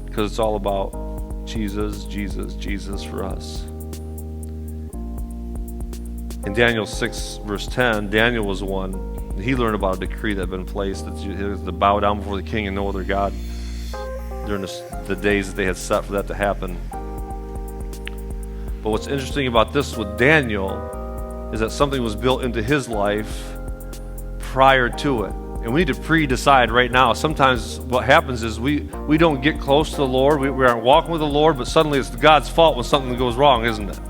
because it's all about Jesus, Jesus, Jesus for us. In Daniel 6, verse 10, Daniel was one. He learned about a decree that had been placed that he was to bow down before the king and no other God during the days that they had set for that to happen. But what's interesting about this with Daniel is that something was built into his life prior to it. And we need to pre-decide right now. Sometimes what happens is we don't get close to the Lord. We aren't walking with the Lord, but suddenly it's God's fault when something goes wrong, isn't it?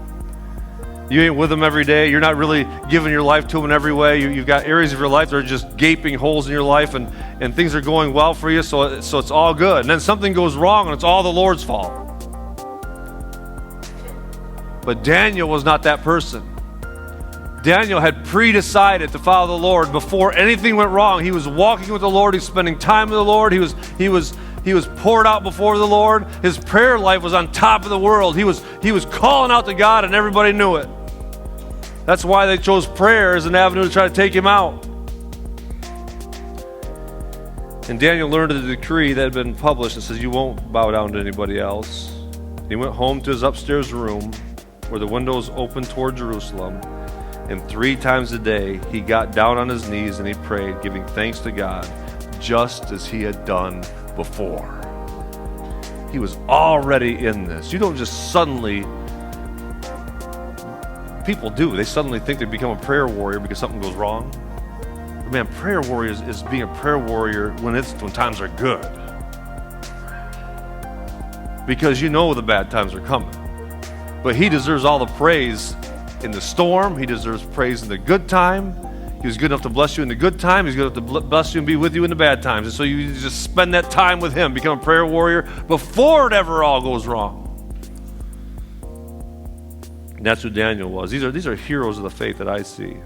You ain't with him every day. You're not really giving your life to him in every way. You've got areas of your life that are just gaping holes in your life, and things are going well for you, so it's all good. And then something goes wrong, and it's all the Lord's fault. But Daniel was not that person. Daniel had pre-decided to follow the Lord before anything went wrong. He was walking with the Lord. He was spending time with the Lord. He was poured out before the Lord. His prayer life was on top of the world. He was calling out to God, and everybody knew it. That's why they chose prayer as an avenue to try to take him out. And Daniel learned of the decree that had been published that says you won't bow down to anybody else. He went home to his upstairs room where the windows opened toward Jerusalem. And 3 times a day, he got down on his knees and he prayed, giving thanks to God, just as he had done before. He was already in this. You don't just suddenly, people do. They suddenly think they become a prayer warrior because something goes wrong. But man, prayer warrior is being a prayer warrior when times are good. Because you know the bad times are coming. But he deserves all the praise in the storm. He deserves praise in the good time. He was good enough to bless you in the good time. He's good enough to bless you and be with you in the bad times. And so you just spend that time with him, become a prayer warrior before it ever all goes wrong. And that's who Daniel was. These are heroes of the faith that I see.